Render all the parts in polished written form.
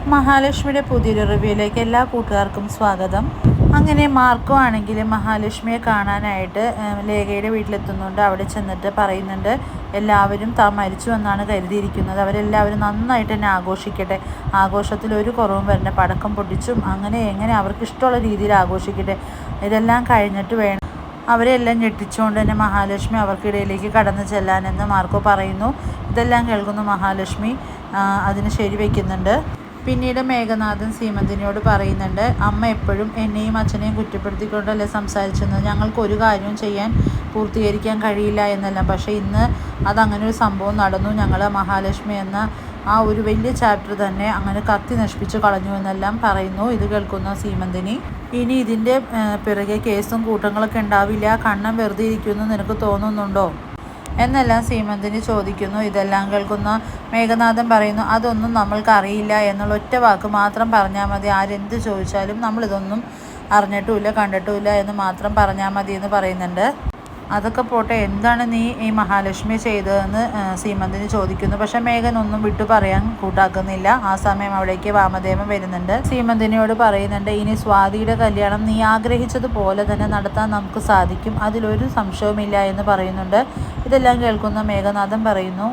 മഹാലക്ഷ്മിയുടെ പുതിയൊരു റിവ്യൂയിലേക്ക് എല്ലാ കൂട്ടുകാർക്കും സ്വാഗതം. അങ്ങനെ മാർക്കോ ആണെങ്കിൽ മഹാലക്ഷ്മിയെ കാണാനായിട്ട് ലേഖയുടെ വീട്ടിലെത്തുന്നുണ്ട്. അവിടെ ചെന്നിട്ട് പറയുന്നുണ്ട് എല്ലാവരും താൻ മരിച്ചു എന്നാണ് കരുതിയിരിക്കുന്നത്, അവരെല്ലാവരും നന്നായിട്ട് തന്നെ ആഘോഷിക്കട്ടെ, ആഘോഷത്തിൽ ഒരു കുറവും വരണ്ട, പടക്കം പൊട്ടിച്ചും അങ്ങനെ എങ്ങനെ അവർക്ക് ഇഷ്ടമുള്ള രീതിയിൽ ആഘോഷിക്കട്ടെ, ഇതെല്ലാം കഴിഞ്ഞിട്ട് വേണം അവരെല്ലാം ഞെട്ടിച്ചുകൊണ്ട് തന്നെ മഹാലക്ഷ്മി അവർക്കിടയിലേക്ക് കടന്നു ചെല്ലാനെന്ന് മാർക്കോ പറയുന്നു. ഇതെല്ലാം കേൾക്കുന്ന മഹാലക്ഷ്മി അതിന് ശരിവെക്കുന്നുണ്ട്. പിന്നീട് മേഘനാഥൻ സീമന്തിനിയോട് പറയുന്നുണ്ട്, അമ്മ എപ്പോഴും എന്നെയും അച്ഛനെയും കുറ്റപ്പെടുത്തിക്കൊണ്ടല്ലേ സംസാരിച്ചെന്ന്, ഞങ്ങൾക്കൊരു കാര്യവും പൂർത്തീകരിക്കാൻ കഴിയില്ല എന്നെല്ലാം. പക്ഷേ ഇന്ന് അതങ്ങനെ ഒരു സംഭവം നടന്നു. ഞങ്ങൾ മഹാലക്ഷ്മി എന്ന ആ ഒരു വലിയ ചാപ്റ്റർ തന്നെ അങ്ങനെ കത്തി നശിപ്പിച്ച് കളഞ്ഞു എന്നെല്ലാം പറയുന്നു. ഇത് കേൾക്കുന്ന സീമന്തിനി, ഇനി ഇതിൻ്റെ പിറകെ കേസും കൂട്ടങ്ങളൊക്കെ ഉണ്ടാവില്ല, കണ്ണം വെറുതെ ഇരിക്കുമെന്ന് നിനക്ക് തോന്നുന്നുണ്ടോ എന്നെല്ലാം സീമന്തിനി ചോദിക്കുന്നു. ഇതെല്ലാം കേൾക്കുന്ന മേഘനാഥൻ പറയുന്നു, അതൊന്നും നമ്മൾക്കറിയില്ല എന്നുള്ള ഒറ്റ വാക്ക് മാത്രം പറഞ്ഞാൽ മതി, ആരെന്ത് ചോദിച്ചാലും നമ്മളിതൊന്നും അറിഞ്ഞിട്ടുമില്ല കണ്ടിട്ടുമില്ല എന്ന് മാത്രം പറഞ്ഞാൽ മതി എന്ന് പറയുന്നുണ്ട്. അതൊക്കെ പോട്ടെ, എന്താണ് നീ ഈ മഹാലക്ഷ്മി ചെയ്തതെന്ന് സീമന്തിനി ചോദിക്കുന്നു. പക്ഷെ മേഘൻ ഒന്നും വിട്ടു പറയാൻ കൂട്ടാക്കുന്നില്ല. ആ സമയം അവിടേക്ക് വാമദേവൻ വരുന്നുണ്ട്. സീമന്തിനിയോട് പറയുന്നുണ്ട്, ഇനി സ്വാതിയുടെ കല്യാണം നീ ആഗ്രഹിച്ചതുപോലെ തന്നെ നടത്താൻ നമുക്ക് സാധിക്കും, അതിലൊരു സംശയവുമില്ല എന്ന് പറയുന്നുണ്ട്. ഇതെല്ലാം കേൾക്കുന്ന മേഘനാഥൻ പറയുന്നു,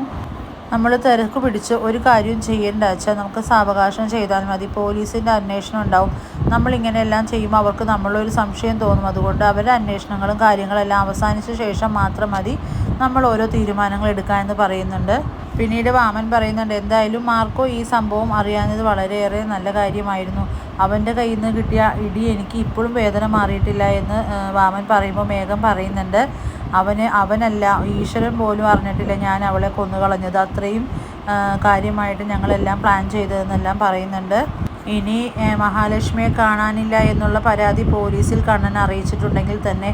നമ്മൾ തിരക്ക് പിടിച്ച് ഒരു കാര്യവും ചെയ്യേണ്ട വെച്ചാൽ നമുക്ക് സാവകാശം ചെയ്താൽ മതി, പോലീസിൻ്റെ അന്വേഷണം ഉണ്ടാവും, നമ്മളിങ്ങനെയെല്ലാം ചെയ്യുമ്പോൾ അവർക്ക് നമ്മളൊരു സംശയം തോന്നും, അതുകൊണ്ട് അവരുടെ അന്വേഷണങ്ങളും കാര്യങ്ങളെല്ലാം അവസാനിച്ച ശേഷം മാത്രം മതി നമ്മൾ ഓരോ തീരുമാനങ്ങൾ എടുക്കാമെന്ന് പറയുന്നുണ്ട്. പിന്നീട് വാമൻ പറയുന്നുണ്ട്, എന്തായാലും മാർക്കോ ഈ സംഭവം അറിയാഞ്ഞത് വളരെയേറെ നല്ല കാര്യമായിരുന്നു, അവൻ്റെ കയ്യിൽ നിന്ന് കിട്ടിയ ഇടി എനിക്ക് ഇപ്പോഴും വേദന മാറിയിട്ടില്ല എന്ന് വാമൻ പറയുമ്പോൾ മേഘം പറയുന്നുണ്ട്, അവനല്ല ഈശ്വരൻ പോലും അറിഞ്ഞിട്ടില്ല ഞാൻ അവളെ കൊന്നുകളഞ്ഞത്, അത്രയും കാര്യമായിട്ട് ഞങ്ങളെല്ലാം പ്ലാൻ ചെയ്തതെന്നെല്ലാം പറയുന്നുണ്ട്. ഇനി മഹാലക്ഷ്മിയെ കാണാനില്ല എന്നുള്ള പരാതി പോലീസിൽ കണ്ണൻ അറിയിച്ചിട്ടുണ്ടെങ്കിൽ തന്നെ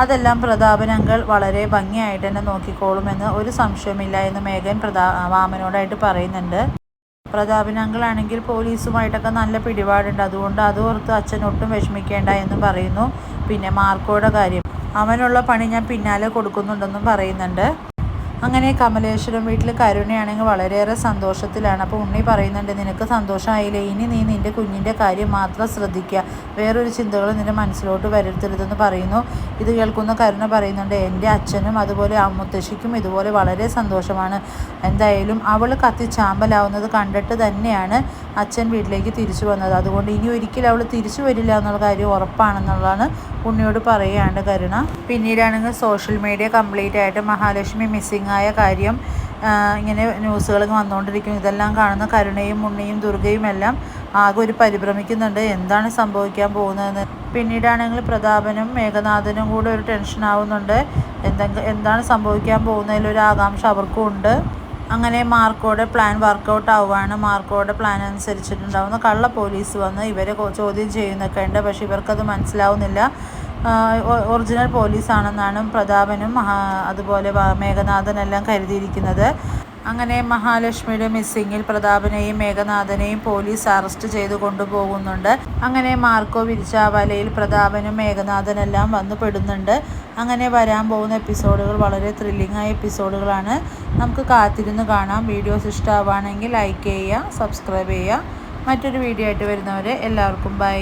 അതെല്ലാം പ്രതാപനങ്ങൾ വളരെ ഭംഗിയായിട്ട് തന്നെ നോക്കിക്കോളുമെന്ന് ഒരു സംശയമില്ല എന്ന് മേഘൻ വാമനോടായിട്ട് പറയുന്നുണ്ട്. പ്രതാപനങ്ങളാണെങ്കിൽ പോലീസുമായിട്ടൊക്കെ നല്ല പിടിപാടുണ്ട്, അതുകൊണ്ട് അത് ഓർത്ത് അച്ഛൻ ഒട്ടും വിഷമിക്കേണ്ട എന്ന് പറയുന്നു. പിന്നെ മാർക്കോയുടെ കാര്യം, അവനുള്ള പണി ഞാൻ പിന്നാലെ കൊടുക്കുന്നുണ്ടെന്നും പറയുന്നുണ്ട്. അങ്ങനെ കമലേശ്വരം വീട്ടിൽ കരുണയാണെങ്കിൽ വളരെയേറെ സന്തോഷത്തിലാണ്. അപ്പോൾ ഉണ്ണി പറയുന്നുണ്ട്, നിനക്ക് സന്തോഷമായില്ലേ, ഇനി നീ നിൻ്റെ കുഞ്ഞിൻ്റെ കാര്യം മാത്രം ശ്രദ്ധിക്കുക, വേറൊരു ചിന്തകൾ നിൻ്റെ മനസ്സിലോട്ട് വരുത്തരുതെന്ന് പറയുന്നു. ഇത് കേൾക്കുന്ന കരുണ പറയുന്നുണ്ട്, എൻ്റെ അച്ഛനും അതുപോലെ മുത്തശ്ശിക്കും ഇതുപോലെ വളരെ സന്തോഷമാണ്, എന്തായാലും അവൾ കത്തിച്ചാമ്പലാവുന്നത് കണ്ടിട്ട് തന്നെയാണ് അച്ഛൻ വീട്ടിലേക്ക് തിരിച്ചു വന്നത്, അതുകൊണ്ട് ഇനി ഒരിക്കലും അവൾ തിരിച്ചു വരില്ല എന്നുള്ള കാര്യം ഉറപ്പാണെന്നുള്ളതാണ് ഉണ്ണിയോട് പറയുകയാണ് കരുണ. പിന്നീടാണെങ്കിൽ സോഷ്യൽ മീഡിയ കംപ്ലീറ്റ് ആയിട്ട് മഹാലക്ഷ്മി മിസ്സിംഗ് ആയ കാര്യം ഇങ്ങനെ ന്യൂസുകൾ വന്നുകൊണ്ടിരിക്കും. ഇതെല്ലാം കാണുന്ന കരുണയും ഉണ്ണിയും ദുർഗയും എല്ലാം ആകെ ഒരു പരിഭ്രമിക്കുന്നുണ്ട്, എന്താണ് സംഭവിക്കാൻ പോകുന്നതെന്ന്. പിന്നീടാണെങ്കിൽ പ്രതാപനും മേഘനാഥനും കൂടെ ഒരു ടെൻഷൻ ആവുന്നുണ്ട്, എന്താണ് സംഭവിക്കാൻ പോകുന്നതിലൊരു ആകാംക്ഷ അവർക്കും ഉണ്ട്. അങ്ങനെ മാർക്കോയുടെ പ്ലാൻ വർക്കൗട്ട് ആവുകയാണ്. മാർക്കോയുടെ പ്ലാൻ അനുസരിച്ചിട്ടുണ്ടാവുന്ന കള്ള പോലീസ് വന്ന് ഇവരെ ചോദ്യം ചെയ്യുന്നൊക്കെ ഉണ്ട്, പക്ഷെ ഇവർക്കത് മനസ്സിലാവുന്നില്ല, ഒറിജിനൽ പോലീസാണെന്നാണ് പ്രതാപനും അതുപോലെ മേഘനാഥനെല്ലാം കരുതിയിരിക്കുന്നത്. അങ്ങനെ മഹാലക്ഷ്മിയുടെ മിസ്സിങ്ങിൽ പ്രതാപനെയും മേഘനാഥനെയും പോലീസ് അറസ്റ്റ് ചെയ്ത് കൊണ്ടുപോകുന്നുണ്ട്. അങ്ങനെ മാർക്കോ വിരിച്ച വലയിൽ പ്രതാപനും മേഘനാഥനെല്ലാം വന്നു പെടുന്നുണ്ട്. അങ്ങനെ വരാൻ പോകുന്ന എപ്പിസോഡുകൾ വളരെ ത്രില്ലിംഗ് ആയ എപ്പിസോഡുകളാണ്, നമുക്ക് കാത്തിരുന്ന് കാണാം. വീഡിയോസ് ഇഷ്ടമാവുകയാണെങ്കിൽ ലൈക്ക് ചെയ്യുക, സബ്സ്ക്രൈബ് ചെയ്യുക. മറ്റൊരു വീഡിയോ ആയിട്ട് വരുന്നവരെ എല്ലാവർക്കും ബൈ.